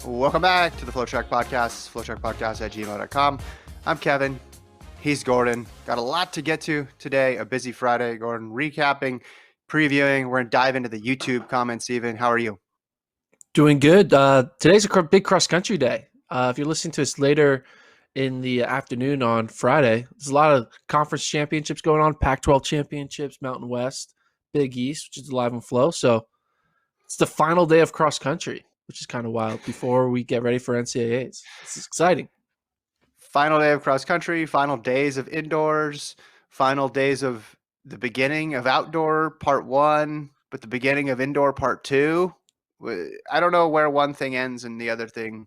Welcome back to the FloTrack podcast, FloTrackPodcast@gmail.com. I'm Kevin. He's Gordon. Got a lot to get to today. A busy Friday. Gordon, recapping, previewing. We're going to dive into the YouTube comments even. How are you? Doing good. Today's a big cross-country day. If you're listening to us later in the afternoon on Friday, there's a lot of conference championships going on, Pac-12 championships, Mountain West, Big East, which is live and flow. So it's the final day of cross-country, which is kind of wild before we get ready for NCAAs. This is exciting. Final day of cross-country, final days of indoors, final days of the beginning of outdoor part 1, but the beginning of indoor part 2. I don't know where one thing ends and the other thing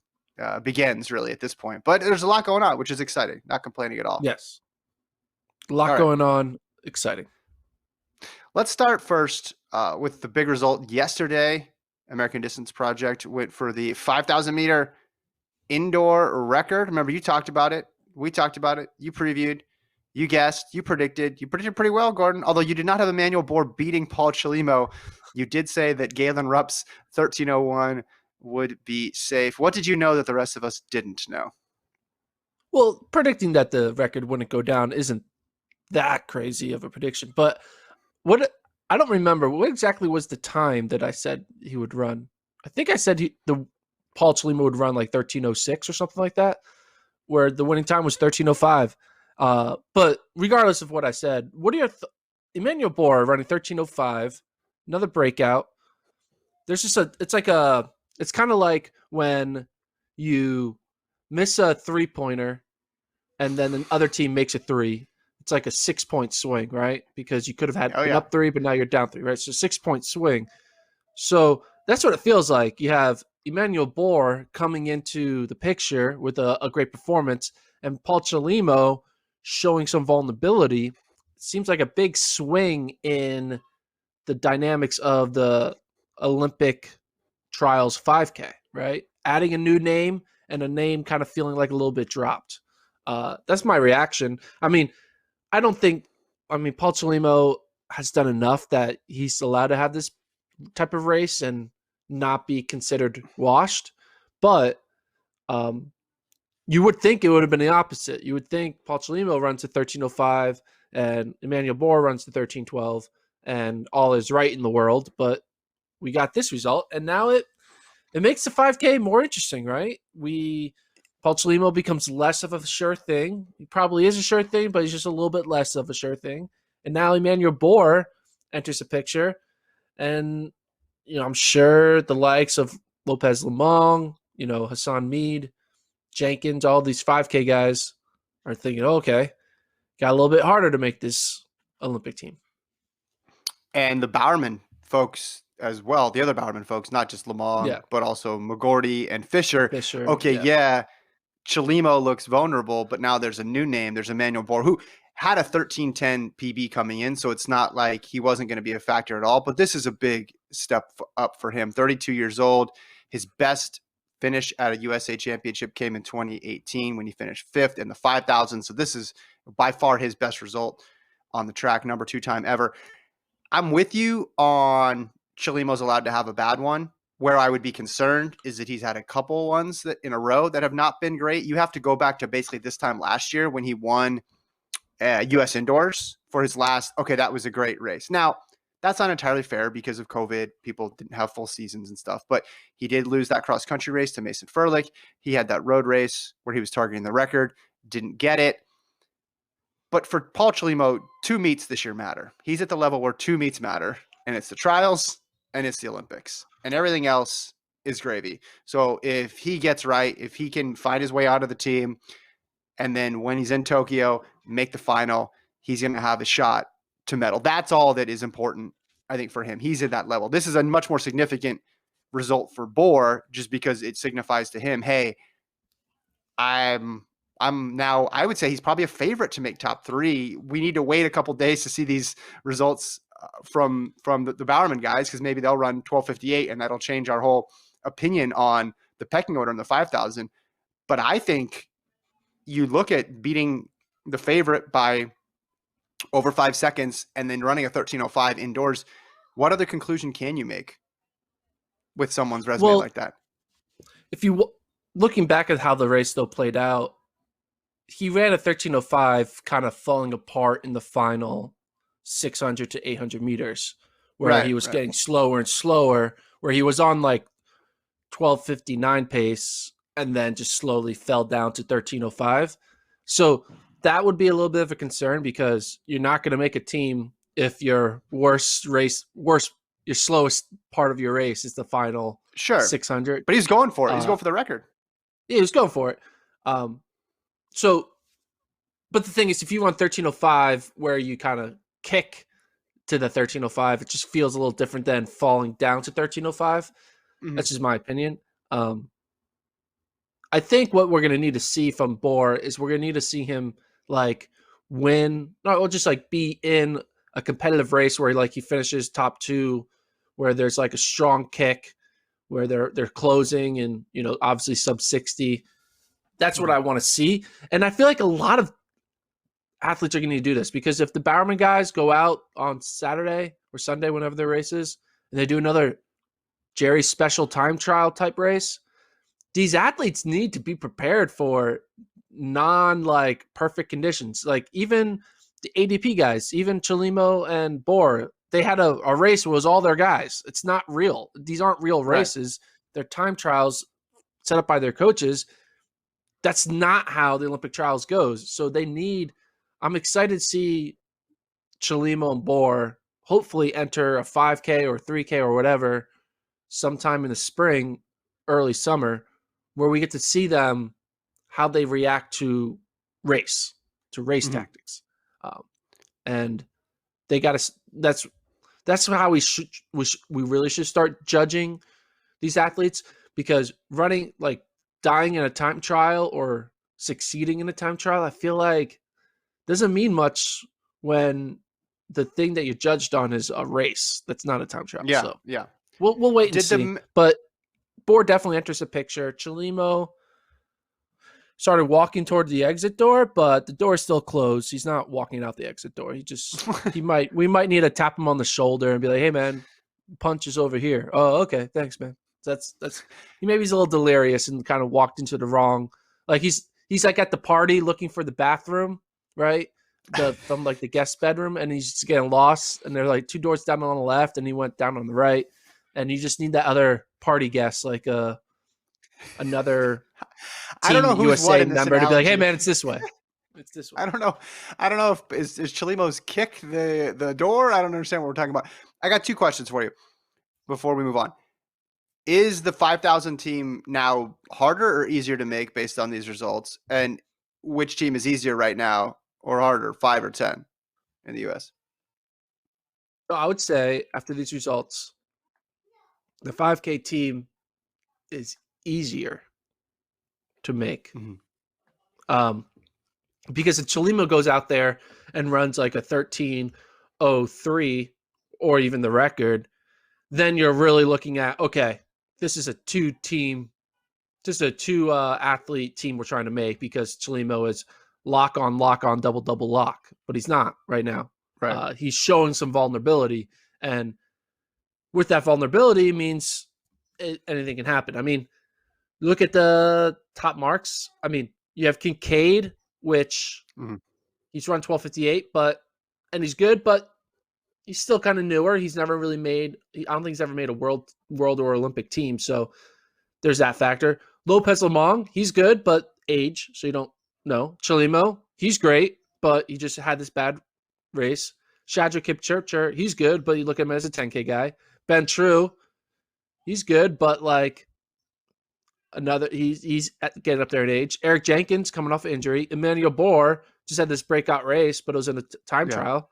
begins really at this point, but there's a lot going on, which is exciting. Not complaining at all. Yes. A lot going on. Exciting. Let's start first with the big result yesterday. American Distance Project went for the 5,000 meter indoor record. Remember, you talked about it. We talked about it. You previewed. You guessed. You predicted. You predicted pretty well, Gordon. Although you did not have Emmanuel Bor beating Paul Chelimo. You did say that Galen Rupp's 13:01 would be safe. What did you know that the rest of us didn't know? Well, predicting that the record wouldn't go down isn't that crazy of a prediction. But I don't remember what exactly was the time that I said he would run. I think I said Paul Chelimo would run like 13:06 or something like that, where the winning time was 13:05. But regardless of what I said, what are your Emmanuel Bor running 13:05, another breakout. There's just it's kind of like when you miss a 3-pointer and then the other team makes a 3. It's like a 6-point swing, right? Because you could have had been up 3, but now you're down 3, right? So 6-point swing. So that's what it feels like. You have Emmanuel Bor coming into the picture with a great performance, and Paul Chelimo showing some vulnerability. It seems like a big swing in the dynamics of the Olympic trials 5K, right? Adding a new name and a name kind of feeling like a little bit dropped. That's my reaction. Paul Chelimo has done enough that he's allowed to have this type of race and not be considered washed. But you would think it would have been the opposite. You would think Paul Chelimo runs to 13:05 and Emmanuel Bor runs to 13:12 and all is right in the world. But we got this result, and now it makes the 5K more interesting, right? Paul Chelimo becomes less of a sure thing. He probably is a sure thing, but he's just a little bit less of a sure thing. And now Emmanuel Bor enters the picture. And, I'm sure the likes of Lopez Lamong, Hassan Mead, Jenkins, all these 5K guys are thinking, okay, got a little bit harder to make this Olympic team. And the Bowerman folks as well, the other Bowerman folks, not just Lamong, but also McGorty and Fisher. Okay, Chelimo looks vulnerable, but now there's a new name. There's Emmanuel Bor, who had a 13:10 PB coming in, so it's not like he wasn't going to be a factor at all. But this is a big step up for him. 32 years old. His best finish at a USA Championship came in 2018 when he finished 5th in the 5,000. So this is by far his best result on the track, number 2 time ever. I'm with you on Chelimo's allowed to have a bad one. Where I would be concerned is that he's had a couple ones that in a row that have not been great. You have to go back to basically this time last year when he won U.S. Indoors for his last. Okay, that was a great race. Now, that's not entirely fair because of COVID. People didn't have full seasons and stuff. But he did lose that cross-country race to Mason Furlick. He had that road race where he was targeting the record. Didn't get it. But for Paul Chelimo, 2 meets this year matter. He's at the level where 2 meets matter. And it's the trials and it's the Olympics. And everything else is gravy. So if he gets right, if he can find his way out of the team, and then when he's in Tokyo, make the final, he's going to have a shot to medal. That's all that is important, I think, for him. He's at that level. This is a much more significant result for Bor just because it signifies to him, hey, I'm now, I would say he's probably a favorite to make top 3. We need to wait a couple days to see these results from the Bowerman guys, because maybe they'll run 12:58 and that'll change our whole opinion on the pecking order in the 5,000. But I think you look at beating the favorite by over 5 seconds and then running a 13:05 indoors. What other conclusion can you make with someone's resume like that? if you looking back at how the race though played out, he ran a 13:05, kind of falling apart in the final 600 to 800 meters, where he was getting slower and slower, where he was on like 12:59 pace and then just slowly fell down to 13:05. So that would be a little bit of a concern, because you're not going to make a team if your your slowest part of your race is the final 600. But he's going for it. He's going for the record. Yeah, he was going for it. So, but the thing is, if you run 13:05, where you kind of kick to the 13:05, it just feels a little different than falling down to 13:05. Mm-hmm. That's just my opinion. I think what we're going to need to see from Bor is we're going to need to see him like win, or just like be in a competitive race where like he finishes top 2, where there's like a strong kick, where they're closing, and obviously sub 60. That's what I want to see. And I feel like a lot of athletes are going to do this, because if the Bowerman guys go out on Saturday or Sunday, whenever their race is, and they do another Jerry special time trial type race, these athletes need to be prepared for non perfect conditions. Like even the ADP guys, even Chelimo and Bor, they had a race where it was all their guys. It's not real. These aren't real races. Right. They're time trials set up by their coaches. That's not how the Olympic trials goes. So I'm excited to see Chelimo and Bor hopefully enter a 5K or 3K or whatever sometime in the spring, early summer, where we get to see them, how they react to race mm-hmm. tactics. And they got to, that's how we really should start judging these athletes, because running, like dying in a time trial or succeeding in a time trial, I feel like doesn't mean much when the thing that you judged on is a race that's not a time trial. Yeah, so yeah. We'll wait and see. But Bor definitely enters the picture. Chelimo started walking toward the exit door, but the door is still closed. He's not walking out the exit door. We might need to tap him on the shoulder and be like, "Hey man, punch is over here." Oh, okay, thanks, man. That's maybe he's a little delirious and kind of walked into the wrong. Like he's like at the party looking for the bathroom, right? From like the guest bedroom, and he's just getting lost. And they're like 2 doors down on the left, and he went down on the right. And you just need that other party guest, like another I don't know who's USA what in this member analogy. To be like, hey man, it's this way. It's this way. I don't know if is Chelimo's kick the door. I don't understand what we're talking about. I got 2 questions for you before we move on. Is the 5,000 team now harder or easier to make based on these results? And which team is easier right now or harder, 5 or 10 in the US? So I would say after these results, the 5K team is easier to make. Mm-hmm. Because if Chelimo goes out there and runs like a 13:03 or even the record, then you're really looking at, okay, this is a 2 athlete team we're trying to make, because Chelimo is lock on, double lock, but he's not right now. Right. He's showing some vulnerability, and with that vulnerability means anything can happen. I mean, look at the top marks. I mean, you have Kincaid, which he's run 12:58, and he's good, but he's still kind of newer. He's never really I don't think he's ever made a world or Olympic team. So there's that factor. Lopez Lemong, he's good, but age, so you don't know. Chelimo, he's great, but he just had this bad race. Shadrack Kipchirchir, he's good, but you look at him as a 10K guy. Ben True, he's good, but like he's getting up there in age. Eric Jenkins coming off injury. Emmanuel Bor just had this breakout race, but it was in a time trial.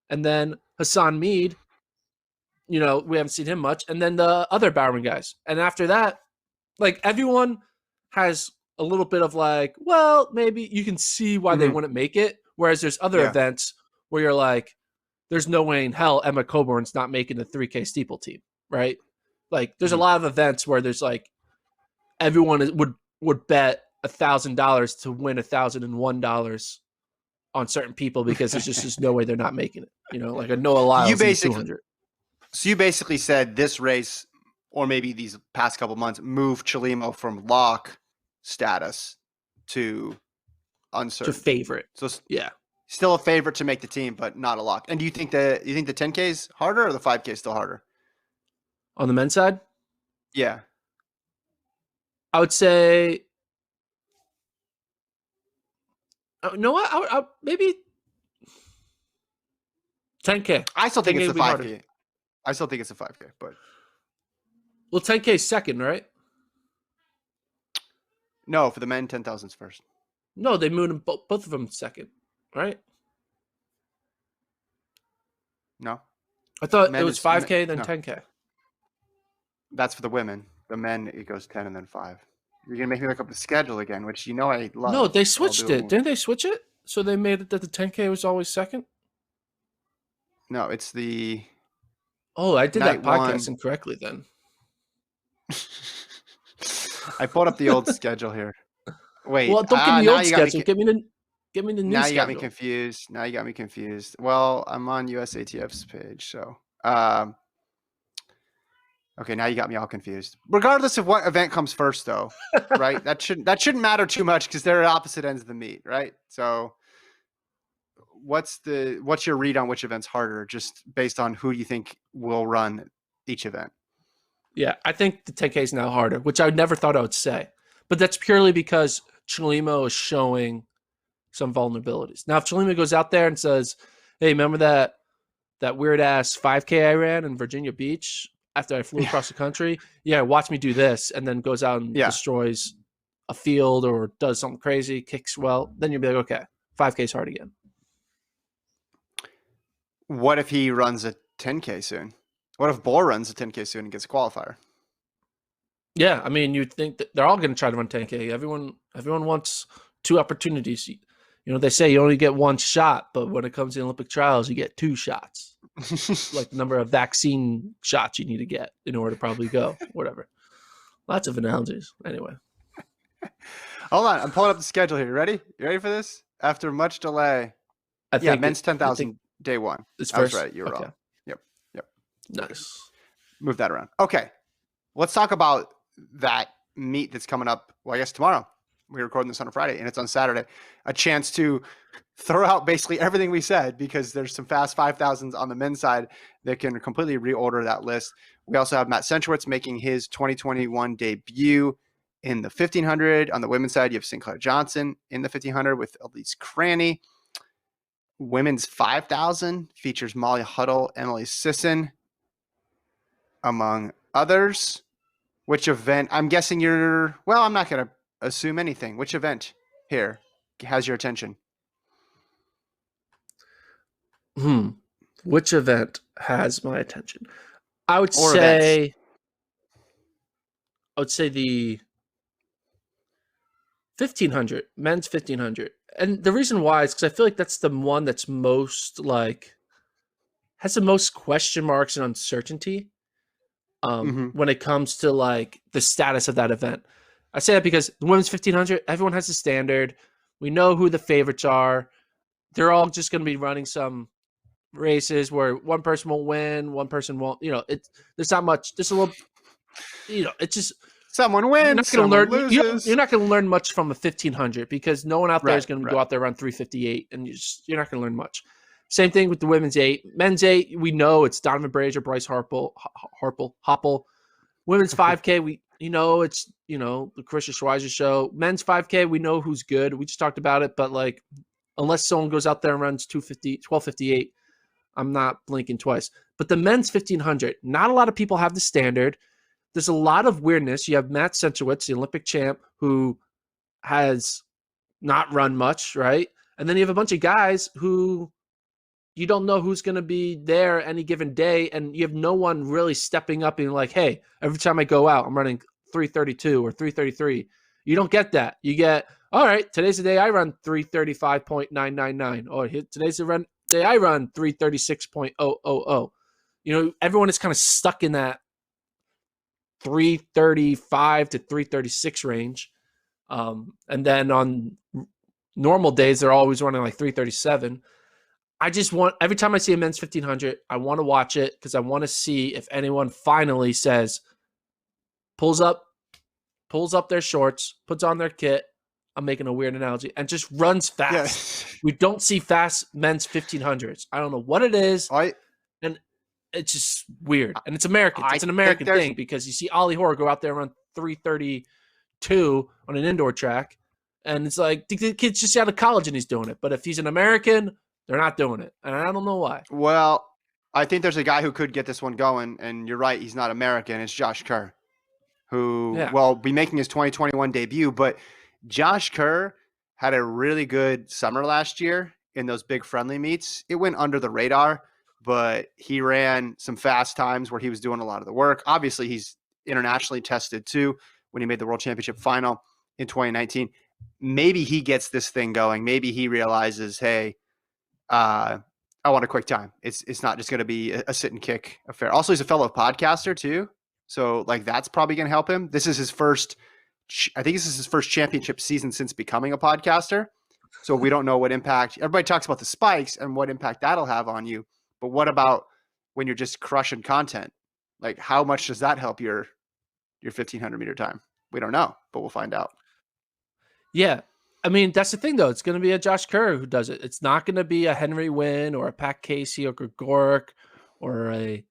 And then Hassan Mead, we haven't seen him much. And then the other Bowerman guys. And after that, like everyone has a little bit of like, well, maybe you can see why they wouldn't make it. Whereas there's other events where you're like, there's no way in hell Emma Coburn's not making the 3K steeple team, right? Like there's a lot of events where there's like everyone would bet $1,000 to win $1,001 on certain people, because there's just no way they're not making it. Like a Noah Lyles 200. So you basically said this race or maybe these past couple months, move Chelimo from lock status to uncertain. To favorite. So yeah. Still a favorite to make the team, but not a lock. And do you think the 10K is harder or the 5K is still harder? On the men's side? Yeah. I would say no, I maybe 10K. I still think it's the 5K. I still think it's a 5K, but 10K is second, right? No, for the men, 10,000's first. No, they moved both of them second, right? No. I thought it was 5K, then 10K. That's for the women. The men, it goes 10 and then 5. You're going to make me look up the schedule again, which I love. No, they switched it. Didn't they switch it? So they made it that the 10K was always second? No, it's the... Oh, I did that podcast incorrectly then. I pulled up the old schedule here. Wait. Well, don't give me the old schedule. Give me the new schedule. Now you got me confused. Well, I'm on USATF's page, so... Okay, now you got me all confused. Regardless of what event comes first, though, right? That shouldn't matter too much because they're at opposite ends of the meet, right? So, what's your read on which event's harder, just based on who you think will run each event? Yeah, I think the 10K is now harder, which I never thought I would say, but that's purely because Chelimo is showing some vulnerabilities. Now, if Chelimo goes out there and says, "Hey, remember that weird ass 5K I ran in Virginia Beach after I flew across the country? Yeah, watch me do this," and then goes out and destroys a field or does something crazy, kicks well, then you'll be like, okay, 5K is hard again. What if he runs a 10K soon? What if Bor runs a 10K soon and gets a qualifier? Yeah, I mean, you'd think that they're all going to try to run 10K. Everyone wants two opportunities. You know, they say you only get one shot, but when it comes to Olympic trials, you get two shots. Like the number of vaccine shots you need to get in order to probably go, whatever. Lots of analogies. Anyway. Hold on. I'm pulling up the schedule here. You ready for this? After much delay. I think men's 10,000 day one. I was right. You're wrong. Yep. Nice. Move that around. Okay. Let's talk about that meet that's coming up. Well, I guess tomorrow. We're recording this on a Friday and it's on Saturday. A chance to throw out basically everything we said because there's some fast 5,000s on the men's side that can completely reorder that list. We also have Matt Centrowitz making his 2021 debut in the 1500. On the women's side, you have Sinclair Johnson in the 1500 with Elise Cranny. Women's 5,000 features Molly Huddle, Emily Sisson, among others. Which event? I'm guessing I'm not going to assume anything. Which event here has your attention? Which event has my attention? I would say the 1500, men's 1500. And the reason why is because I feel like that's the one that's most has the most question marks and uncertainty when it comes to like the status of that event. I say that because the women's 1500, everyone has a standard. We know who the favorites are. They're all just going to be running some races where one person won't win, one person won't. There's not much. There's a little. It's just someone wins. Someone loses. You're not going to learn much from a 1500 because no one out there is going to go out there around 358, and you're not going to learn much. Same thing with the women's 8, men's 8. We know it's Donovan Brazier, Bryce Hopple. Women's 5K, it's the Christian Schweizer show. Men's 5K, we know who's good. We just talked about it, but like unless someone goes out there and runs 12:58, I'm not blinking twice. But the men's 1500, not a lot of people have the standard. There's a lot of weirdness. You have Matt Centrowitz, the Olympic champ, who has not run much, right? And then you have a bunch of guys who you don't know who's going to be there any given day, and you have no one really stepping up and like, hey, every time I go out, I'm running 332 or 333. You don't get that. You get, all right, today's the day I run 335.999. Or today's the day I run 336.000. Everyone is kind of stuck in that 335 to 336 range. And then on normal days, they're always running like 337. Every time I see a men's 1500, I want to watch it because I want to see if anyone finally says, pulls up their shorts, puts on their kit. I'm making a weird analogy, and just runs fast. Yeah. We don't see fast men's 1500s. I don't know what it is, and it's just weird. And it's American. It's an American thing because you see Ollie Hoare go out there and run 3:32 on an indoor track, and it's like the kid's just out of college and he's doing it. But if he's an American, they're not doing it, and I don't know why. Well, I think there's a guy who could get this one going, and you're right, he's not American. It's Josh Kerr, who will be making his 2021 debut, but Josh Kerr had a really good summer last year in those big friendly meets. It went under the radar, but he ran some fast times where he was doing a lot of the work. Obviously, he's internationally tested too when he made the World Championship final in 2019. Maybe he gets this thing going. Maybe he realizes, hey, I want a quick time. It's not just going to be a sit and kick affair. Also, he's a fellow podcaster too. So like that's probably going to help him. This is his first championship season since becoming a podcaster. So we don't know what impact. Everybody talks about the spikes and what impact that'll have on you. But what about when you're just crushing content? Like how much does that help your 1500 meter time? We don't know, but we'll find out. Yeah. I mean, that's the thing though. It's going to be a Josh Kerr who does it. It's not going to be a Henry Wynn or a Pat Casey or Gregoric or a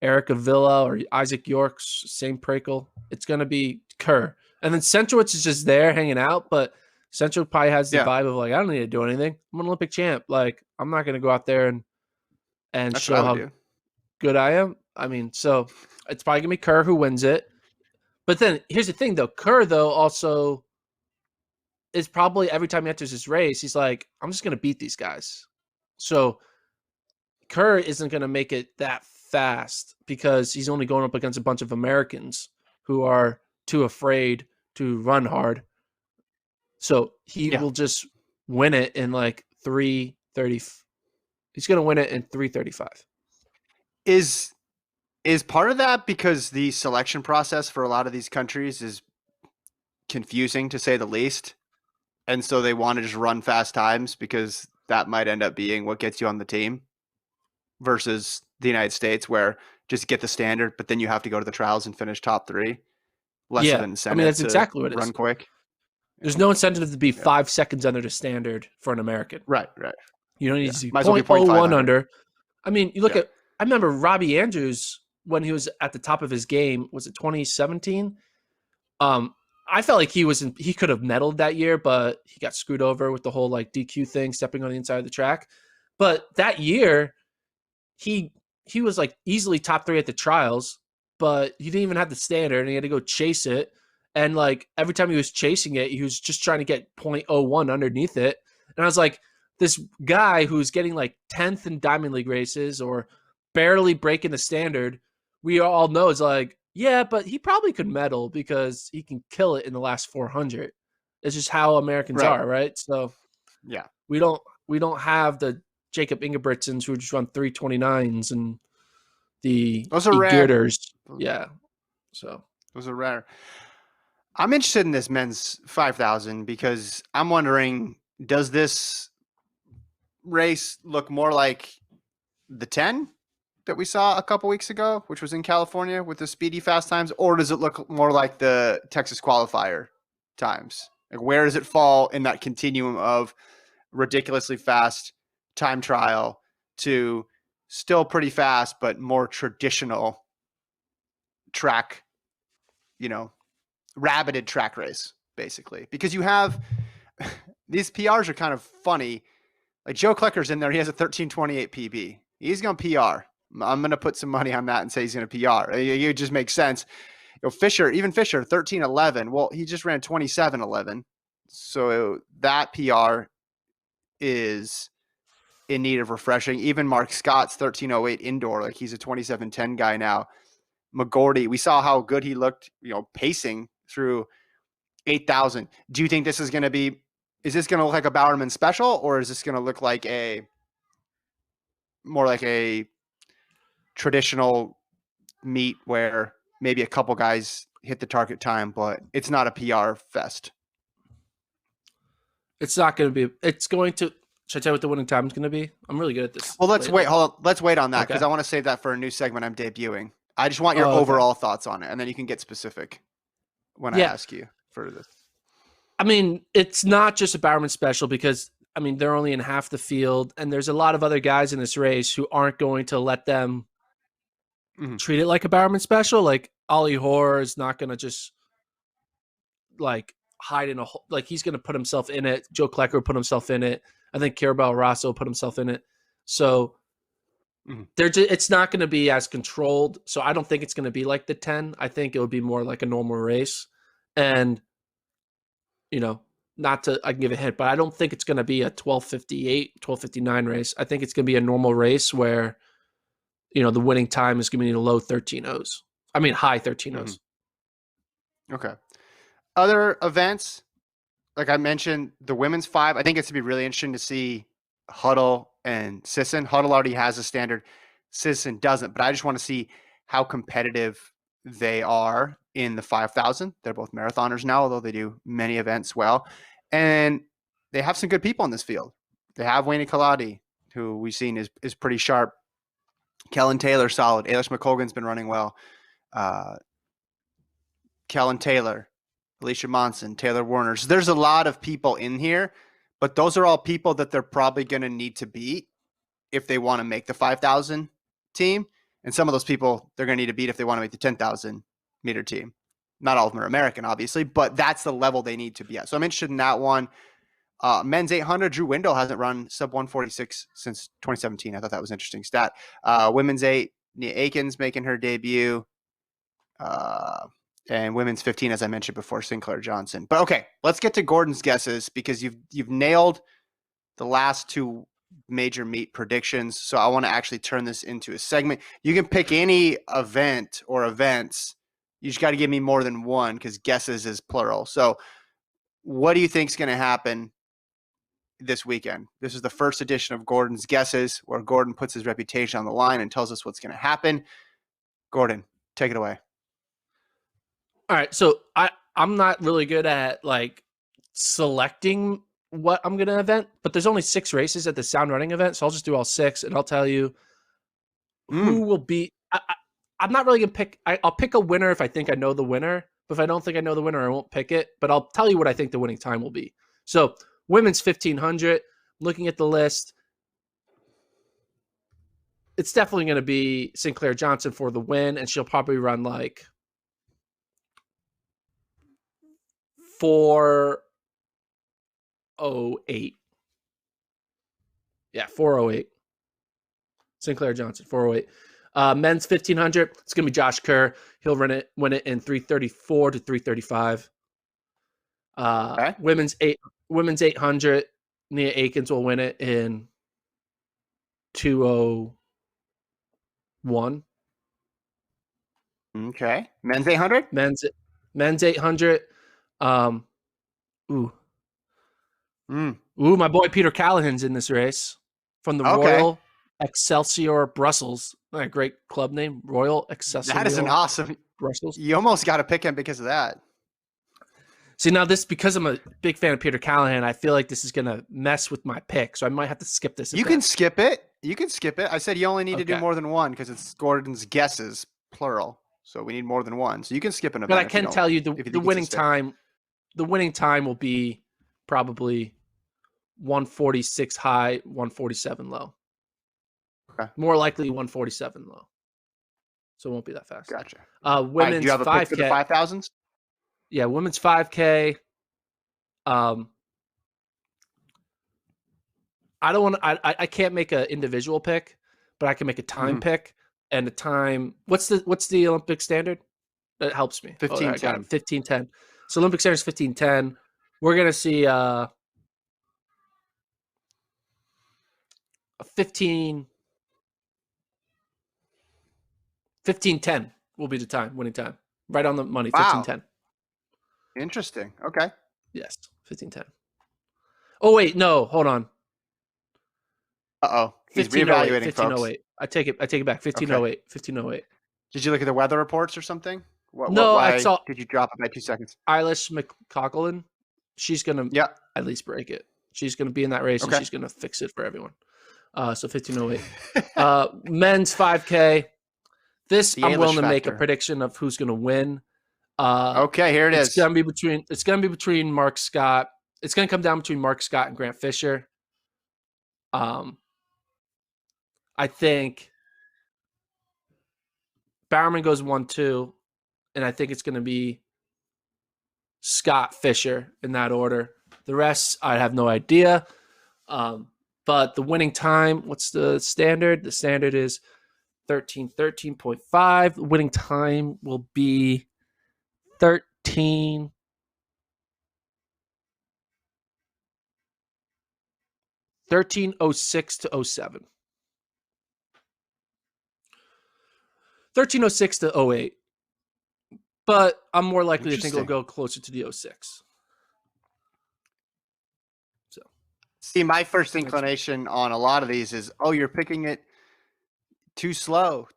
Eric Avila or Isaac Yorks, same Prakel. It's going to be Kerr. And then Centrowitz is just there hanging out, but Central probably has the vibe of like, I don't need to do anything. I'm an Olympic champ. Like, I'm not going to go out there and show how good I am. I mean, so it's probably going to be Kerr who wins it. But then here's the thing, though. Kerr, though, also is probably every time he enters his race, he's like, I'm just going to beat these guys. So Kerr isn't going to make it that fast because he's only going up against a bunch of Americans who are too afraid to run hard. So he will just win it in like 3:30. He's going to win it in 3:35. Is part of that because the selection process for a lot of these countries is confusing to say the least? And so they want to just run fast times because that might end up being what gets you on the team versus the United States where just get the standard, but then you have to go to the trials and finish top 3. Less of an incentive. I mean, that's exactly what it is. Run quick. There's no incentive to be 5 seconds under the standard for an American. Right. You don't need to be 0.01 under. I mean, you look at, I remember Robbie Andrews when he was at the top of his game, was it 2017? I felt like he could have medaled that year, but he got screwed over with the whole like DQ thing, stepping on the inside of the track. But that year, he was like easily top 3 at the trials, but he didn't even have the standard and he had to go chase it. And like every time he was chasing it, he was just trying to get 0.01 underneath it. And I was like, this guy who's getting like 10th in Diamond League races or barely breaking the standard, we all know is like, yeah, but he probably could medal because he can kill it in the last 400. It's just how Americans are, right? So yeah, we don't have the Jacob Ingebrigtsens who just run 3:29s and those are rare. Yeah, so those are rare. I'm interested in this men's 5,000 because I'm wondering, does this race look more like the 10 that we saw a couple weeks ago, which was in California with the speedy fast times, or does it look more like the Texas qualifier times? Like, where does it fall in that continuum of ridiculously fast time trial to still pretty fast, but more traditional track, rabbited track race, basically? Because you have these PRs are kind of funny. Like Joe Klecker's in there. He has a 13:28 PB. He's going to PR. I'm going to put some money on that and say he's going to PR. It just makes sense. Fisher, 13:11. Well, he just ran 27:11. So that PR is in need of refreshing. Even Mark Scott's 13:08 indoor. Like he's a 27:10 guy now. McGorty, we saw how good he looked, pacing through 8,000. Do you think this is going to be, is this going to look like a Bowerman special, or is this going to look like more like a traditional meet where maybe a couple guys hit the target time, but it's not a PR fest? It's not going to be, it's going to, should I tell you what the winning time is going to be? I'm really good at this. Well, let's wait. Hold on. Let's wait on that because I want to save that for a new segment I'm debuting. I just want your overall thoughts on it, and then you can get specific when I ask you for this. I mean, it's not just a Bowerman special because, I mean, they're only in half the field, and there's a lot of other guys in this race who aren't going to let them treat it like a Bowerman special. Like, Ollie Hoare is not going to just, like, hide in a hole. Like, he's going to put himself in it. Joe Klecker put himself in it. I think Carabao Rosso put himself in it. So it's not going to be as controlled. So I don't think it's going to be like the 10. I think it would be more like a normal race. And, you know, not to, I can give a hint, but I don't think it's going to be a 12:58, 12:59 race. I think it's going to be a normal race where, you know, the winning time is going to be in the low 13:0s. I mean, high 13:0s. Okay. Other events, like I mentioned, the women's 5, I think it's going to be really interesting to see Huddle and Sisson. Huddle already has a standard. Sisson doesn't, but I just want to see how competitive they are in the 5,000. They're both marathoners now, although they do many events well. And they have some good people in this field. They have Wayne Kaladi, who we've seen is pretty sharp. Kellen Taylor, solid. Ailish McColgan's been running well. Kellen Taylor, Alicia Monson, Taylor Warner. So there's a lot of people in here, but those are all people that they're probably going to need to beat if they want to make the 5,000 team. And some of those people they're going to need to beat if they want to make the 10,000 meter team. Not all of them are American, obviously, but that's the level they need to be at. So I'm interested in that one. Men's 800, Drew Windle hasn't run sub 146 since 2017. I thought that was an interesting stat. Women's 8, Nia Akins making her debut. And women's 15, as I mentioned before, Sinclair Johnson. But okay, let's get to Gordon's guesses because you've nailed the last 2 major meet predictions. So I want to actually turn this into a segment. You can pick any event or events. You just got to give me more than one because guesses is plural. So what do you think is going to happen this weekend? This is the first edition of Gordon's Guesses, where Gordon puts his reputation on the line and tells us what's going to happen. Gordon, take it away. All right. So I'm not really good at like selecting what I'm going to event, but there's only 6 races at the Sound Running event. So I'll just do all 6 and I'll tell you who will be. I'm not really going to pick. I'll pick a winner if I think I know the winner. But if I don't think I know the winner, I won't pick it. But I'll tell you what I think the winning time will be. So women's 1500, looking at the list, it's definitely going to be Sinclair Johnson for the win. And she'll probably run like 4:08. Yeah, 4:08. Sinclair Johnson, 4:08. Men's 1500, it's going to be Josh Kerr. He'll win it in 3:34 to 3:35. Okay. Women's 800, Nia Akins will win it in 2:01. Okay. Men's 800? Men's 800. My boy Peter Callahan's in this race from the Royal Excelsior Brussels. A great club name, Royal Excelsior. That is an awesome Brussels. You almost got to pick him because of that. See, now because I'm a big fan of Peter Callahan, I feel like this is going to mess with my pick, so I might have to skip this. You can skip it. I said you only need to do more than one because it's Gordon's guesses, plural. So we need more than one. So you can skip an event. But I can tell you the winning time. The winning time will be probably 146 high, 147 low. Okay. More likely 147 low. So it won't be that fast. Gotcha. Women's do you have a 5K pick for the 5,000s? Yeah, women's 5K. I don't want to. I can't make an individual pick, but I can make a time pick and a time. What's the Olympic standard? That helps me. 15:10. 15:10. So Olympic standard is 15:10. We're gonna see a 15:10 will be the winning time. Right on the money. 15:10. Interesting. Okay. Yes, 15:10. Oh wait, no, hold on. He's reevaluating, 15:08. I take it back. 15:08. 15:08. Did you look at the weather reports or something? I saw. Did you drop it by 2 seconds? Eilish McCaughlin, she's gonna at least break it. She's gonna be in that race and she's gonna fix it for everyone. So 15:08. Men's 5K. This I'm willing to make a prediction of who's going to win. Okay, here it is. It's going to be between Mark Scott. It's going to come down between Mark Scott and Grant Fisher. I think Bowerman goes 1-2, and I think it's going to be Scott Fisher in that order. The rest, I have no idea. But the winning time, what's the standard? The standard is 13.5. The winning time will be 13:06 to 07. 13:06 to 08. But I'm more likely to think it'll go closer to the 06. So, see, my first inclination on a lot of these is, you're picking it too slow.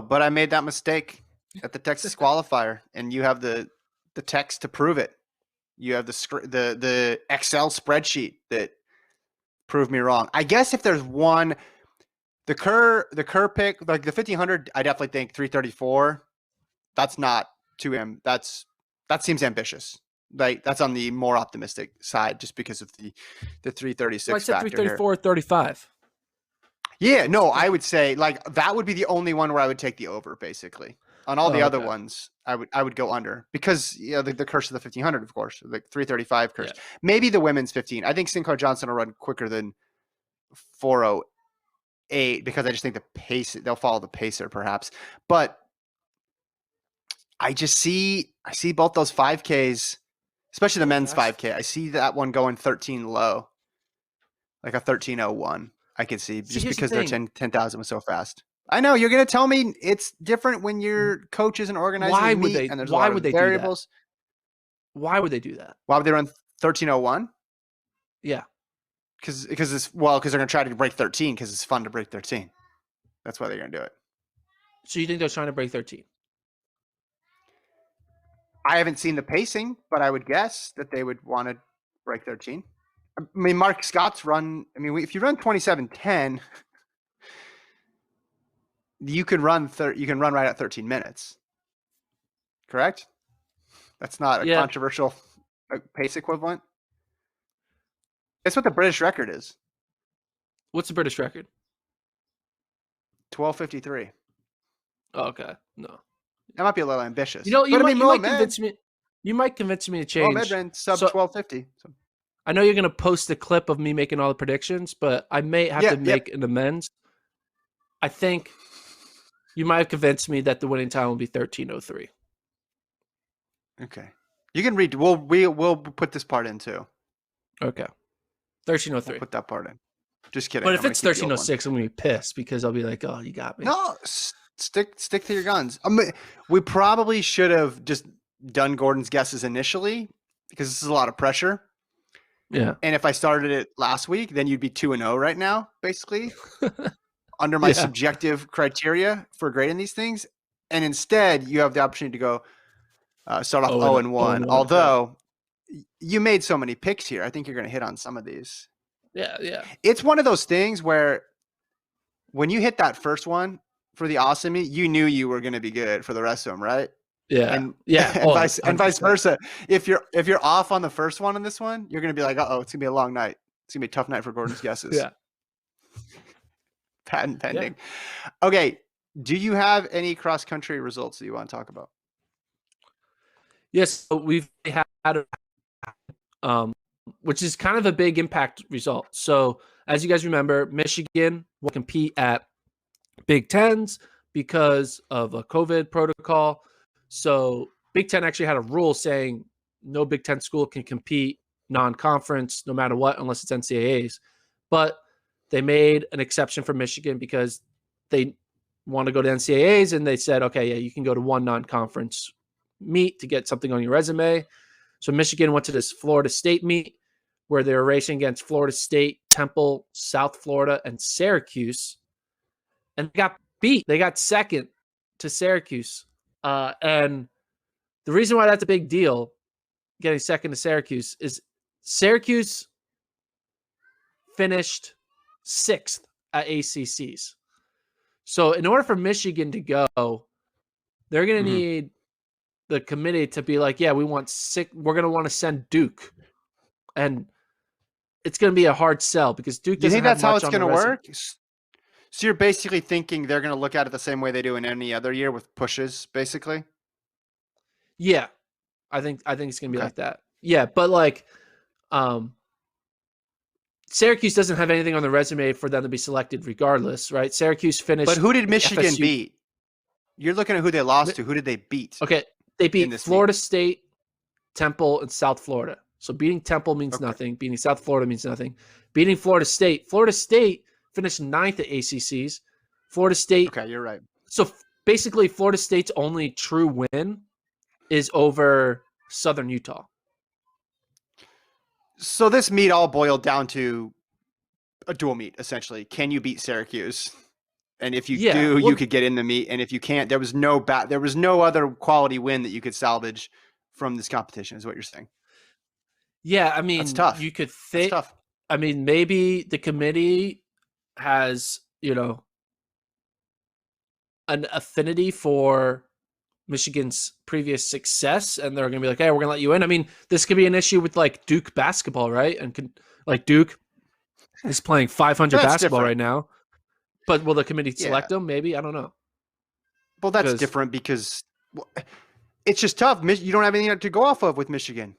But I made that mistake at the Texas qualifier, and you have the text to prove it. You have the Excel spreadsheet that proved me wrong. I guess if there's one, the Kerr pick, like the 1500, I definitely think 334. That's not to him. That seems ambitious. Like that's on the more optimistic side, just because of the 336. Well, I said 334 or 35. Yeah, no, I would say like that would be the only one where I would take the over, basically. On all the other ones, I would go under, because the curse of the 1500, of course, the 335 curse. Yeah. Maybe the women's 15. I think Sinclair Johnson will run quicker than 408, because I just think the pace, they'll follow the pacer perhaps. But I see both those 5Ks, especially the men's 5K. I see that one going 13 low, like a 13:01. I could see just because their 10,000 was so fast. I know you're going to tell me it's different when your coach isn't organizing meet and there's a lot of variables. Why would they do that? Why would they run 13:01? Yeah. Because they're going to try to break 13, because it's fun to break 13. That's why they're going to do it. So you think they're trying to break 13? I haven't seen the pacing, but I would guess that they would want to break 13. I mean, Mark Scott's run. I mean, if you run 27:10, you can run right at 13 minutes. Correct? That's not a controversial pace equivalent. It's what the British record is. What's the British record? 12:53. Oh, okay. No. That might be a little ambitious. You might convince me. You might convince me to change. Well, ran sub 12:50. So. I know you're going to post a clip of me making all the predictions, but I may have to make an amends. I think you might have convinced me that the winning time will be 13:03. Okay, you can read. We'll put this part in too. Okay, 13:03. We'll put that part in. Just kidding. But if it's 13:06, I'm gonna be pissed, because I'll be like, "Oh, you got me." No, stick to your guns. We probably should have just done Gordon's guesses initially, because this is a lot of pressure. Yeah. And if I started it last week, then you'd be 2-0 right now, basically, under my subjective criteria for grading these things. And instead, you have the opportunity to go start off 0-1. Although you made so many picks here, I think you're going to hit on some of these. Yeah. It's one of those things where when you hit that first one for the awesome meet, you knew you were going to be good for the rest of them, right? Yeah. And vice versa. If you're off on the first one in this one, you're going to be like, it's going to be a long night. It's going to be a tough night for Gordon's guesses. Yeah. Patent pending. Yeah. Okay. Do you have any cross-country results that you want to talk about? Yes. So we've had, which is kind of a big impact result. So as you guys remember, Michigan will compete at Big Tens because of a COVID protocol. So Big Ten actually had a rule saying no Big Ten school can compete non-conference no matter what, unless it's NCAAs. But they made an exception for Michigan because they want to go to NCAAs, and they said, okay, yeah, you can go to one non-conference meet to get something on your resume. So Michigan went to this Florida State meet where they were racing against Florida State, Temple, South Florida, and Syracuse. And they got beat. They got second to Syracuse. And the reason why that's a big deal, getting second to Syracuse, is Syracuse finished 6th at ACCs. So in order for Michigan to go, they're going to need the committee to be like, yeah, we're going to want to send Duke. And it's going to be a hard sell because Duke doesn't have much on the resume. You think that's how it's going to work? So you're basically thinking they're going to look at it the same way they do in any other year with pushes, basically? Yeah. I think it's going to be like that. Yeah, but like Syracuse doesn't have anything on the resume for them to be selected regardless, right? Syracuse finished. But who did Michigan beat? You're looking at who they lost to. Who did they beat? Okay, they beat Florida State, Temple, and South Florida. So beating Temple means nothing. Beating South Florida means nothing. Beating Florida State finished 9th at ACCs. Florida State. Okay, you're right. So basically, Florida State's only true win is over Southern Utah. So this meet all boiled down to a dual meet, essentially. Can you beat Syracuse? And if you do, you could get in the meet. And if you can't, there was no other quality win that you could salvage from this competition, is what you're saying. Yeah, I mean, that's tough. You could think. I mean, maybe the committee has, an affinity for Michigan's previous success, and they're going to be like, hey, we're going to let you in. I mean, this could be an issue with like Duke basketball, right? And Duke is playing 500 basketball right now, but will the committee select them? Maybe, I don't know. Well, that's different because it's just tough. You don't have anything to go off of with Michigan,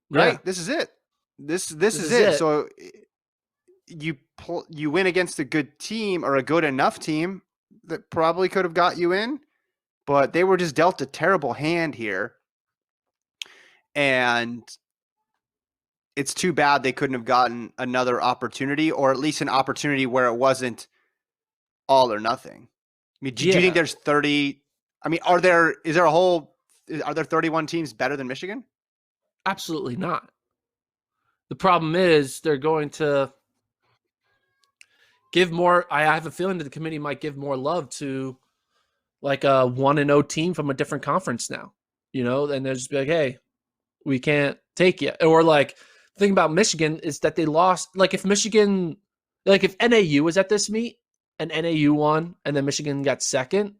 right? Yeah. This is it. This is it. So you win against a good team or a good enough team that probably could have got you in, but they were just dealt a terrible hand here. And it's too bad they couldn't have gotten another opportunity, or at least an opportunity where it wasn't all or nothing. I mean, do you think there's 30? I mean, are there 31 teams better than Michigan? Absolutely not. The problem is they're going to give more. I have a feeling that the committee might give more love to like a 1-0 team from a different conference now, and they'll just be like, hey, we can't take you. Or like, the thing about Michigan is that they lost. Like if NAU was at this meet and NAU won and then Michigan got second,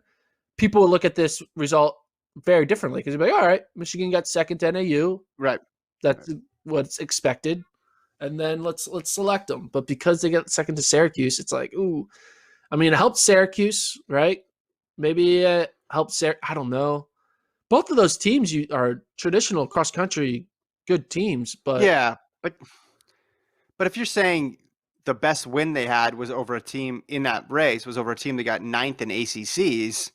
people would look at this result very differently because they'd be like, all right, Michigan got second to NAU. Right. That's what's expected. And then let's select them. But because they get second to Syracuse, it's like, ooh. I mean, it helped Syracuse, right? Maybe it helped I don't know. Both of those teams are traditional cross-country good teams, but yeah, but if you're saying the best win they had was over a team in that race, was over a team that got 9th in ACCs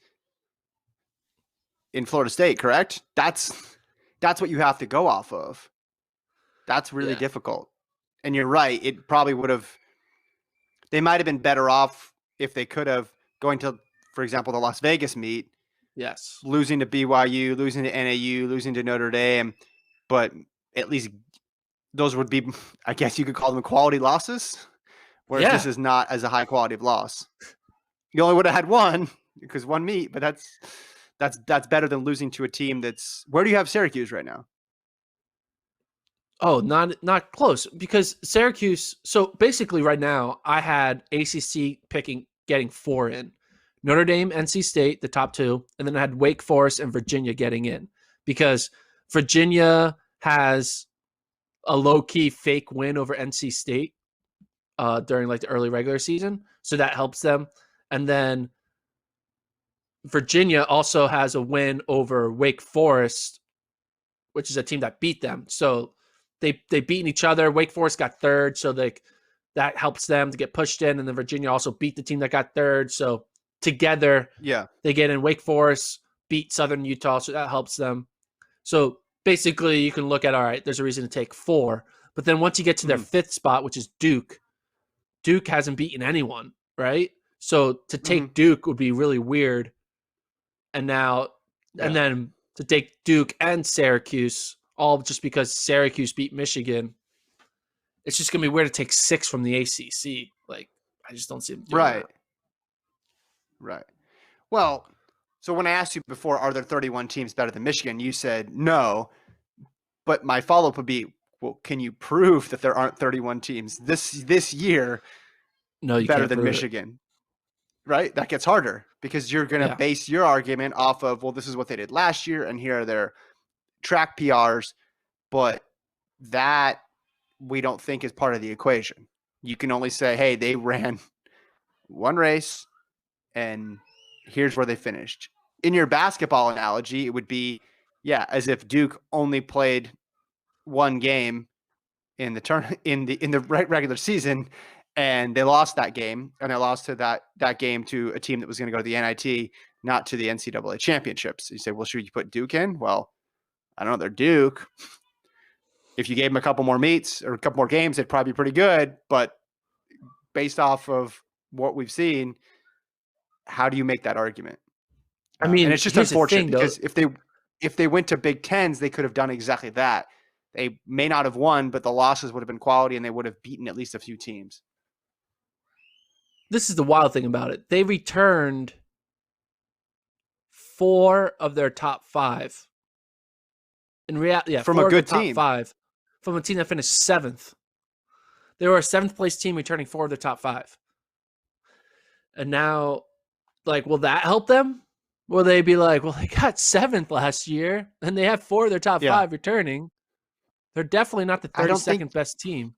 in Florida State, correct? That's what you have to go off of. That's really difficult. And you're right. It probably would have. They might have been better off if they could have going to, for example, the Las Vegas meet. Yes. Losing to BYU, losing to NAU, losing to Notre Dame, but at least those would be, I guess you could call them quality losses. Whereas this is not as a high quality of loss. You only would have had one because one meet, but that's better than losing to a team that's. Where do you have Syracuse right now? Oh, not close, because Syracuse. So basically, right now I had ACC getting 4 in, Notre Dame, NC State, the top 2, and then I had Wake Forest and Virginia getting in because Virginia has a low-key fake win over NC State during like the early regular season, so that helps them. And then Virginia also has a win over Wake Forest, which is a team that beat them. So they beaten each other. Wake Forest got 3rd, so that helps them to get pushed in. And then Virginia also beat the team that got 3rd. So together, they get in. Wake Forest beat Southern Utah, so that helps them. So basically, you can look at, all right, there's a reason to take 4. But then once you get to their 5th spot, which is Duke hasn't beaten anyone, right? So to take Duke would be really weird. And then to take Duke and Syracuse, all just because Syracuse beat Michigan, it's just going to be weird to take 6 from the ACC. Like, I just don't see them doing that. Right. Well, so when I asked you before, are there 31 teams better than Michigan? You said no. But my follow-up would be, well, can you prove that there aren't 31 teams this year better than Michigan? right? That gets harder because you're going to base your argument off of, well, this is what they did last year, and here are their track PRs, but that we don't think is part of the equation. You can only say, hey, they ran one race, and here's where they finished. In your basketball analogy, it would be, as if Duke only played one game in the regular season, and they lost that game, and they lost to that game to a team that was going to go to the NIT, not to the NCAA championships. You say, well, should you put Duke in? Well, I don't know. They're Duke. If you gave them a couple more meets or a couple more games, they'd probably be pretty good. But based off of what we've seen, how do you make that argument? I mean, and it's just unfortunate because if they went to Big Tens, they could have done exactly that. They may not have won, but the losses would have been quality, and they would have beaten at least a few teams. This is the wild thing about it. They returned 4 of their top 5. In reality, from a good team. Top 5 from a team that finished 7th. They were a 7th place team returning 4 of their top 5. And now, like, will that help them? Will they be like, well, they got 7th last year, and they have 4 of their top 5 returning? They're definitely not the 32nd best team.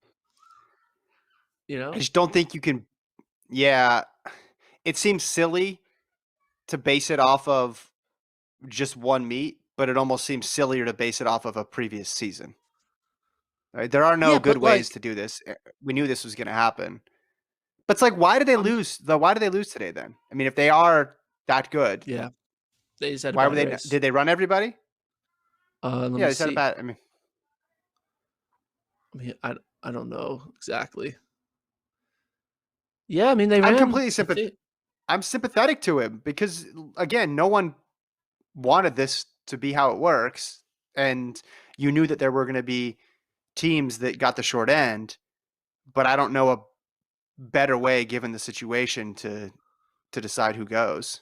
You know? I just don't think you can. Yeah. It seems silly to base it off of just one meet, but it almost seems sillier to base it off of a previous season. Right? There are no good ways to do this. We knew this was going to happen. But it's like, why did they lose? Why did they lose today then? I mean, if they are that good. Yeah. They just had why were they? Race. Did they run everybody? They said about. I mean, I don't know exactly. Yeah, I mean, I'm completely sympathetic. I'm sympathetic to him because, again, no one wanted this to be how it works, and you knew that there were going to be teams that got the short end, but I don't know a better way, given the situation, to decide who goes.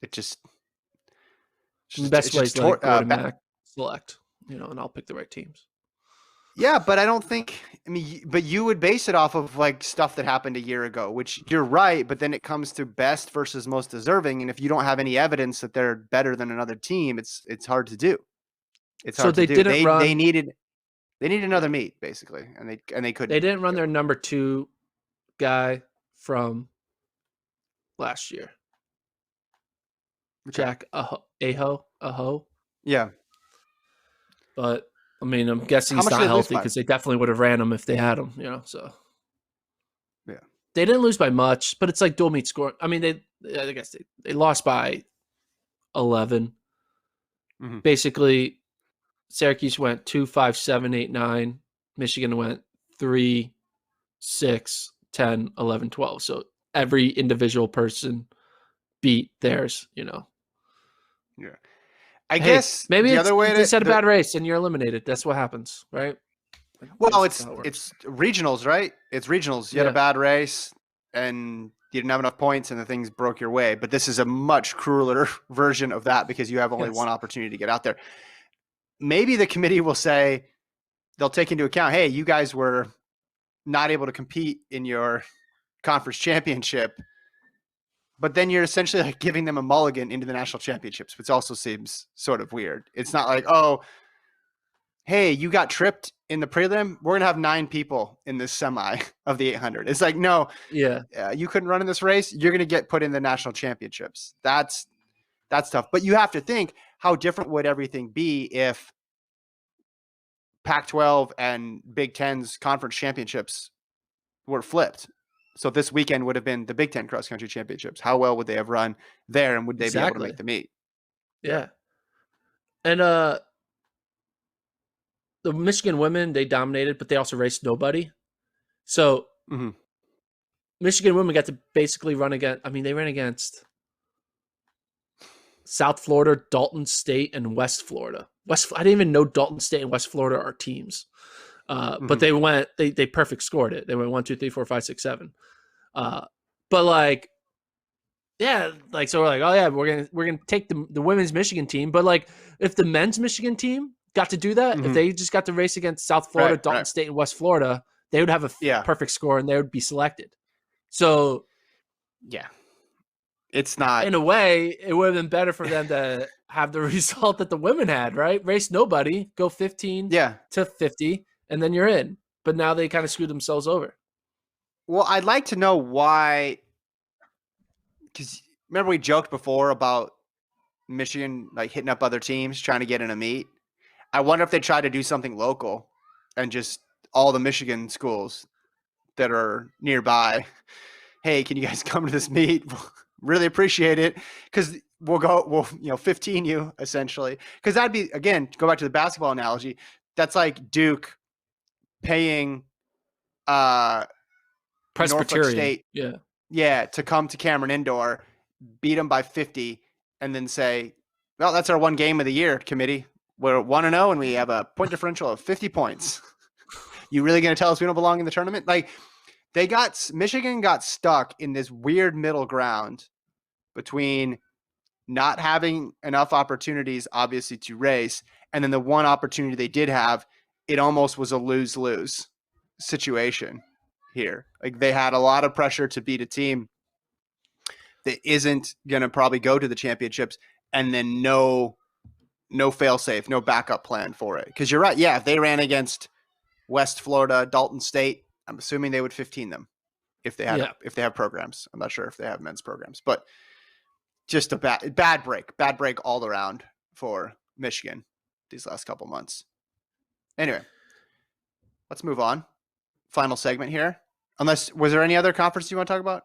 It just the best way is like MAC select, and I'll pick the right teams. Yeah, but I don't think. I mean, but you would base it off of like stuff that happened a year ago, which you're right. But then it comes to best versus most deserving, and if you don't have any evidence that they're better than another team, it's hard to do. It's hard to do. They needed another meet basically, and they couldn't. They didn't run their number 2 guy from last year, Jack Aho. Yeah, but. I mean, I'm guessing he's not healthy because they definitely would have ran him if they had him, so. Yeah. They didn't lose by much, but it's like dual meet score. I mean, I guess they lost by 11. Mm-hmm. Basically, Syracuse went 2, 5, 7, 8, 9. Michigan went 3, 6, 10, 11, 12. So every individual person beat theirs, Yeah. I guess maybe the other way you just had a bad race and you're eliminated. That's what happens, right? Well, it's regionals, right? It's regionals. You had a bad race and you didn't have enough points and the things broke your way. But this is a much crueler version of that because you have only one opportunity to get out there. Maybe the committee will say, they'll take into account, hey, you guys were not able to compete in your conference championship. But then you're essentially like giving them a mulligan into the national championships, which also seems sort of weird. It's not like, oh, hey, you got tripped in the prelim. We're going to have 9 people in this semi of the 800. It's like, no, you couldn't run in this race. You're going to get put in the national championships. That's tough. But you have to think, how different would everything be if Pac-12 and Big Ten's conference championships were flipped? So this weekend would have been the Big Ten cross country championships. How well would they have run there, and would they be able to make the meet? Yeah. And the Michigan women, they dominated, but they also raced nobody. So Michigan women got to basically run against. I mean, they ran against South Florida, Dalton State, and West Florida. I didn't even know Dalton State and West Florida are teams. But they went, they perfect scored it. They went 1, 2, 3, 4, 5, 6, 7. But like, yeah, like, so we're like, oh yeah, we're gonna take the women's Michigan team. But like, if the men's Michigan team got to do that, if they just got to race against South Florida, Dalton State, and West Florida, they would have a perfect score and they would be selected. So yeah, It's not. In a way, it would have been better for them to have the result that the women had, right? Race nobody, go 15 to 50, and then you're in. But now they kind of screwed themselves over. Well, I'd like to know why, because remember we joked before about Michigan like hitting up other teams trying to get in a meet. I wonder if they try to do something local and just all the Michigan schools that are nearby. Hey, can you guys come to this meet? Really appreciate it, because we'll 15 you essentially. Because that'd be, again, go back to the basketball analogy. That's like Duke paying Norfolk State, to come to Cameron Indoor, beat them by 50, and then say, well, that's our one game of the year, committee. We're 1-0 and we have a point differential of 50 points. You really going to tell us we don't belong in the tournament? Like, Michigan got stuck in this weird middle ground between not having enough opportunities, obviously, to race, and then the one opportunity they did have, it almost was a lose-lose situation here. Like, they had a lot of pressure to beat a team that isn't going to probably go to the championships, and then no fail-safe, no backup plan for it. Because you're right. Yeah, if they ran against West Florida, Dalton State, I'm assuming they would 15 them if they have programs. I'm not sure if they have men's programs, but just a bad break all around for Michigan these last couple months. Anyway, let's move on. Final segment here. Was there any other conference you want to talk about?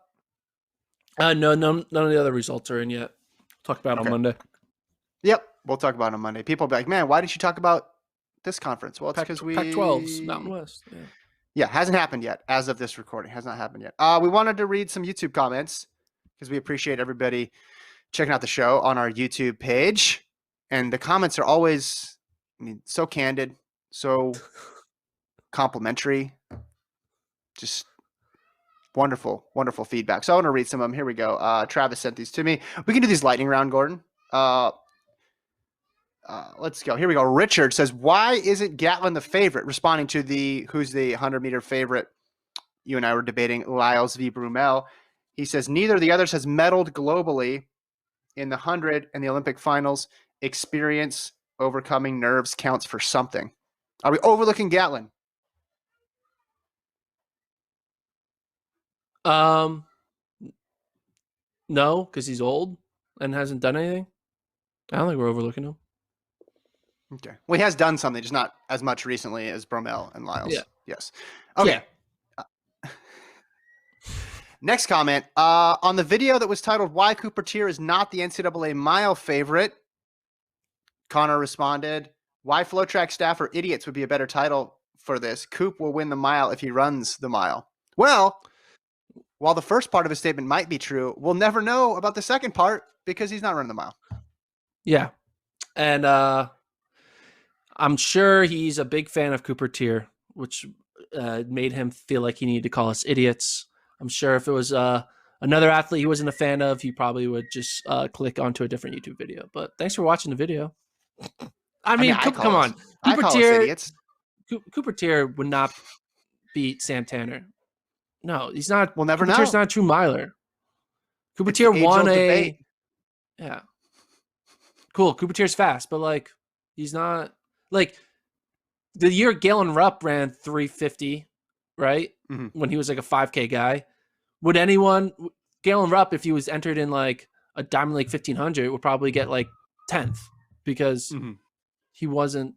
No, none of the other results are in yet. Talk about it on Monday. Yep, we'll talk about it on Monday. People will be like, man, why didn't you talk about this conference? Well, it's because Pac-12's Mountain West. Yeah, hasn't happened yet as of this recording. Has not happened yet. We wanted to read some YouTube comments because we appreciate everybody checking out the show on our YouTube page. And the comments are always, so candid, so complimentary, just wonderful, wonderful feedback. So I want to read some of them. Here we go. Travis sent these to me. We can do these lightning round, Gordon. Let's go. Here we go. Richard says, why isn't Gatlin the favorite? Responding to who's the 100-meter favorite. You and I were debating Lyles v. Brumel. He says, neither of the others has medaled globally in the 100 and the Olympic finals. Experience overcoming nerves counts for something. Are we overlooking Gatlin? No, because he's old and hasn't done anything. I don't think we're overlooking him. Okay. Well, he has done something, just not as much recently as Bromell and Lyles. Yeah. Yes. Okay. Yeah. Next comment. On the video that was titled, Why Cooper Tier is Not the NCAA Mile Favorite, Connor responded, why FloTrack staff are idiots would be a better title for this. Coop will win the mile if he runs the mile. Well, while the first part of his statement might be true, we'll never know about the second part because he's not running the mile. Yeah. And I'm sure he's a big fan of Cooper Tier, which made him feel like he needed to call us idiots. I'm sure if it was another athlete he wasn't a fan of, he probably would just click onto a different YouTube video. But thanks for watching the video. I mean come on. Cooper Tier would not beat Sam Tanner. No, he's not. We'll never know. Cooper Tier's not a true miler. Cooper Tier won a... Yeah. Cool. Cooper Tier's fast, but like he's not... Like the year Galen Rupp ran 350, right? Mm-hmm. When he was like a 5K guy. Would anyone... Galen Rupp, if he was entered in like a Diamond League 1500, would probably get like 10th because he wasn't,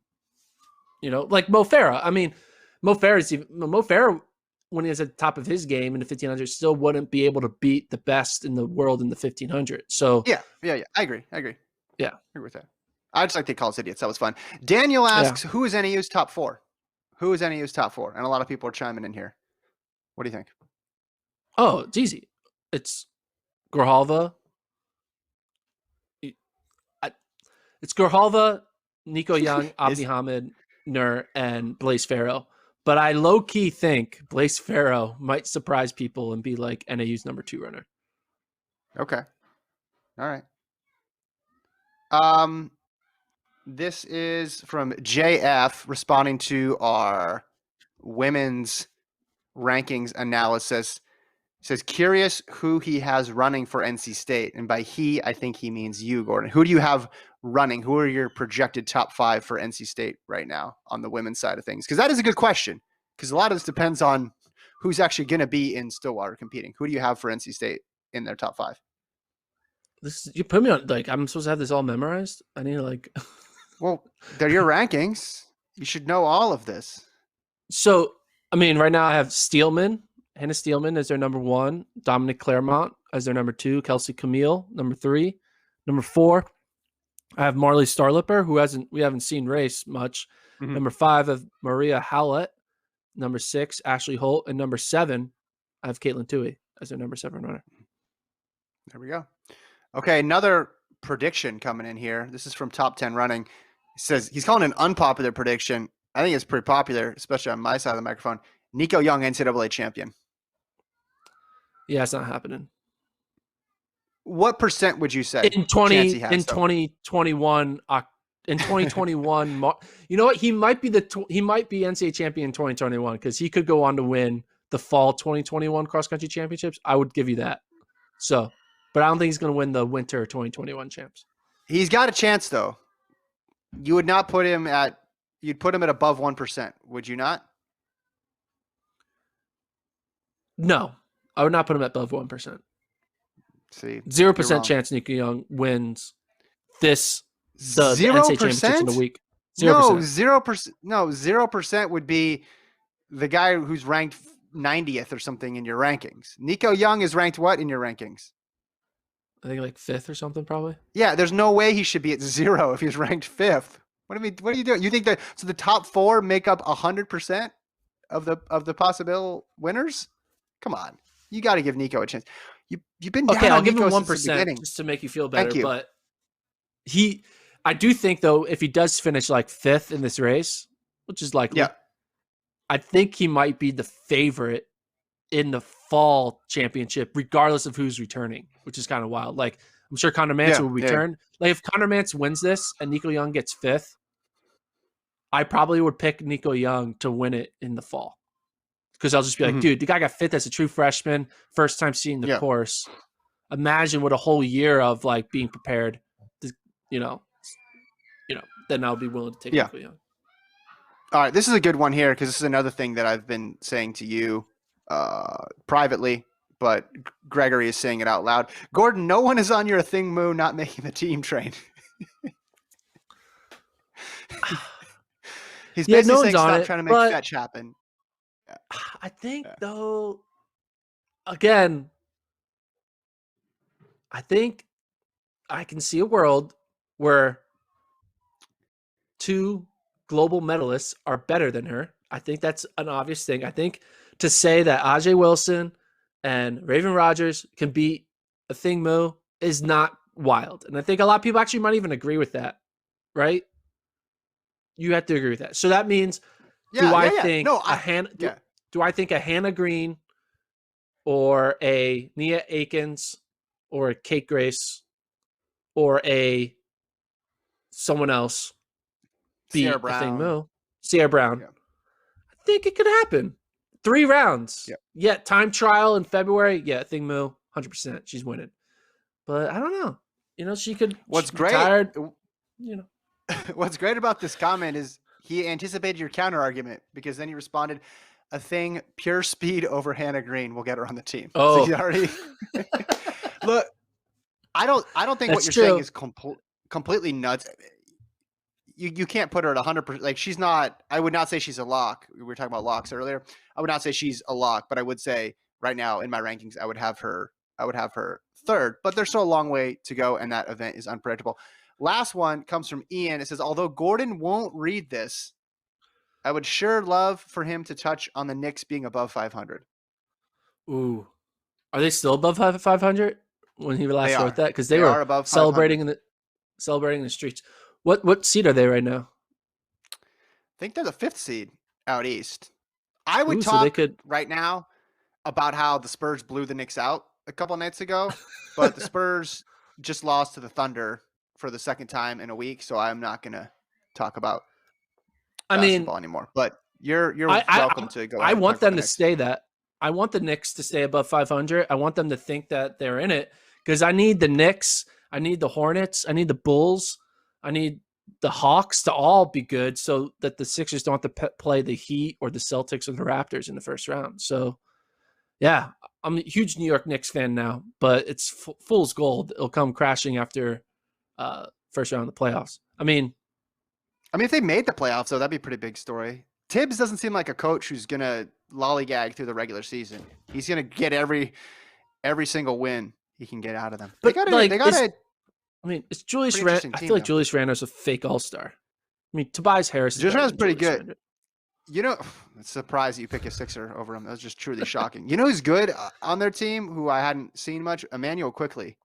like Mo Farah. I mean, Mo Farah, when he was at the top of his game in the 1500, still wouldn't be able to beat the best in the world in the 1500. So yeah. I agree. Yeah. I agree with that. I just like to call us idiots. That was fun. Daniel asks, who is NAU's top four? Who is NAU's top four? And a lot of people are chiming in here. What do you think? Oh, it's easy. It's Grijalva. It's Grijalva, Nico Young, Abdi Hamid, Nur, and Blaise Farrow. But I low-key think Blaise Farrow might surprise people and be like NAU's number 2 runner. Okay. All right. This is from JF responding to our women's rankings analysis, says, curious who he has running for NC State. And by he, I think he means you, Gordon. Who do you have running? Who are your projected top 5 for NC State right now on the women's side of things? Because that is a good question. Because a lot of this depends on who's actually going to be in Stillwater competing. Who do you have for NC State in their top 5? You put me on, like, I'm supposed to have this all memorized? I need to, like... Well, they're your rankings. You should know all of this. So, I mean, right now I have Hannah Steelman as their number 1, Dominic Claremont as their number 2, Kelsey Camille, number 3. Number 4, I have Marley Starlipper, who we haven't seen race much. Mm-hmm. Number 5, I have Maria Howlett. Number 6, Ashley Holt. And number 7, I have Caitlin Toohey as their number 7 runner. There we go. Okay, another prediction coming in here. This is from Top 10 Running. It says he's calling an unpopular prediction. I think it's pretty popular, especially on my side of the microphone. Nico Young, NCAA champion. Yeah, it's not happening. What percent would you say? In 2021, you know what? He might be NCAA champion in 2021 because he could go on to win the fall 2021 cross country championships. I would give you that. So, but I don't think he's going to win the winter 2021 champs. He's got a chance though. You would not put him at. You'd put him at above 1%. Would you not? No, I would not put him at above 1%. See, 0% chance Nico Young wins the 0%? NCAA championships in a week. 0%. No, 0%. No, 0% would be the guy who's ranked 90th or something in your rankings. Nico Young is ranked what in your rankings? I think like 5th or something, probably. Yeah, there's no way he should be at 0 if he's ranked 5th. What are you doing? You think that so the top 4 make up 100% of the possible winners? Come on, you got to give Nico a chance. You've been down I'll on give Nico him 1% just to make you feel better. Thank you. But I do think though, if he does finish like 5th in this race, which is likely, yeah, I think he might be the favorite in the fall championship, regardless of who's returning, which is kind of wild. Like, I'm sure Connor Mance will return. Yeah. Like, if Connor Mance wins this and Nico Young gets 5th, I probably would pick Nico Young to win it in the fall. Because I'll just be like, dude, the guy got 5th as a true freshman, first time seeing the course. Imagine what a whole year of like being prepared, to, then I'll be willing to take Nico Young. All right, this is a good one here because this is another thing that I've been saying to you privately, but Gregory is saying it out loud. Gordon, no one is on your thing moo not making the team train. He's basically saying stop trying to make fetch happen. Yeah. I think though, again, I think I can see a world where 2 global medalists are better than her. I think that's an obvious thing. I think to say that Ajay Wilson and Raven Rogers can beat a thing moo is not wild. And I think a lot of people actually might even agree with that, right? You have to agree with that. So that means, do I think a Hannah Green or a Nia Akins or a Kate Grace or a someone else beat a thing moo? Sierra Brown. Yeah. I think it could happen. 3 rounds. Yeah, time trial in February. Yeah, thing moo, 100%. She's winning. But I don't know. She could. What's great? Tired, What's great about this comment is he anticipated your counter argument because then he responded, "A thing pure speed over Hannah Green will get her on the team." Oh, so he already look. I don't think what you're saying is completely nuts. You can't put her at 100%. Like, she's not. I would not say she's a lock. We were talking about locks earlier. I would not say she's a lock, but I would say right now in my rankings, I would have her 3rd. But there's still a long way to go, and that event is unpredictable. Last one comes from Ian. It says, although Gordon won't read this, I would sure love for him to touch on the Knicks being above 500. Ooh. Are they still above 500 when he last wrote that? Because they were above celebrating in the streets. What seed are they right now? I think they're the 5th seed out east. I would talk right now about how the Spurs blew the Knicks out a couple of nights ago, but the Spurs just lost to the Thunder for the 2nd time in a week, so I'm not going to talk about basketball anymore. But you're welcome to go. I want them to stay that. I want the Knicks to stay above 500. I want them to think that they're in it because I need the Knicks, I need the Hornets, I need the Bulls, I need the Hawks to all be good so that the Sixers don't have to play the Heat or the Celtics or the Raptors in the first round. So, yeah, I'm a huge New York Knicks fan now, but it's fool's gold. It'll come crashing after first round of the playoffs. I mean, if they made the playoffs, though, that'd be a pretty big story. Tibbs doesn't seem like a coach who's going to lollygag through the regular season. He's going to get every single win he can get out of them. But it's Julius Randle. I feel like Julius Randle's a fake all-star. I mean, Tobias Harris is Julius Randle's pretty good. You know, it's surprised that you pick a Sixer over him. That was just truly shocking. You know who's good on their team, who I hadn't seen much? Emmanuel Quickly.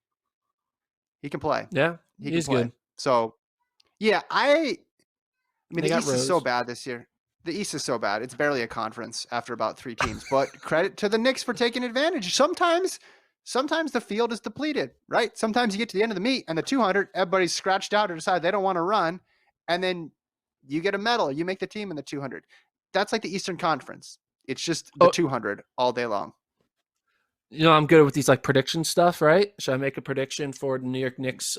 He can play. Yeah, he's good. So, yeah, I mean, the East is so bad this year. The East is so bad. It's barely a conference after about 3 teams. But credit to the Knicks for taking advantage. Sometimes the field is depleted, right? Sometimes you get to the end of the meet and the 200, everybody's scratched out or decide they don't want to run. And then you get a medal. You make the team in the 200. That's like the Eastern Conference. It's just the 200 all day long. You know, I'm good with these like prediction stuff, right? Should I make a prediction for the New York Knicks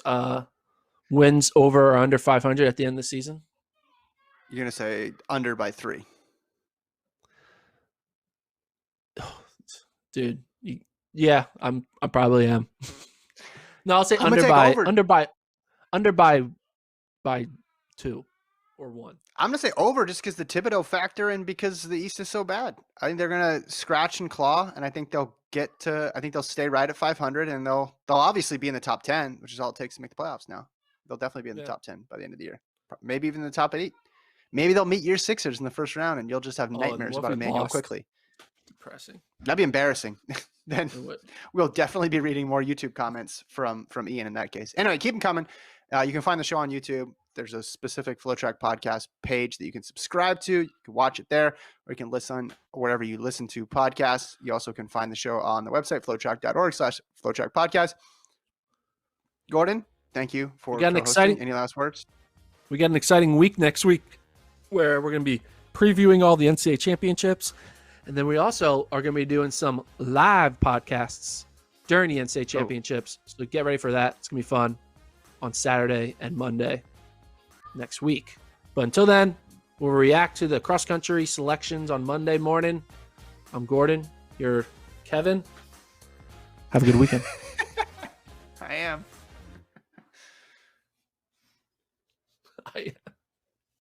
wins over or under 500 at the end of the season? You're going to say under by 3. Dude, yeah, I probably am. No, I'll say under by 2 or 1. I'm going to say over just because the Thibodeau factor and because the East is so bad. I think they're going to scratch and claw, and I think they'll stay right at 500, and they'll obviously be in the top 10, which is all it takes to make the playoffs now. They'll definitely be in the top 10 by the end of the year. Maybe even the top 8. Maybe they'll meet your Sixers in the first round, and you'll just have nightmares about Emmanuel Quickly. Depressing. That'd be embarrassing. Then we'll definitely be reading more YouTube comments from Ian in that case. Anyway, keep them coming. You can find the show on YouTube. There's a specific FloTrack podcast page that you can subscribe to. You can watch it there, or you can listen wherever you listen to podcasts. You also can find the show on the website, FloTrack.org/FloTrack podcast. Gordon, thank you for hosting. Any last words? We got an exciting week next week where we're going to be previewing all the NCAA championships. And then we also are going to be doing some live podcasts during the NCAA championships. So get ready for that. It's going to be fun on Saturday and Monday next week. But until then, we'll react to the cross-country selections on Monday morning. I'm Gordon. You're Kevin. Have a good weekend. I am.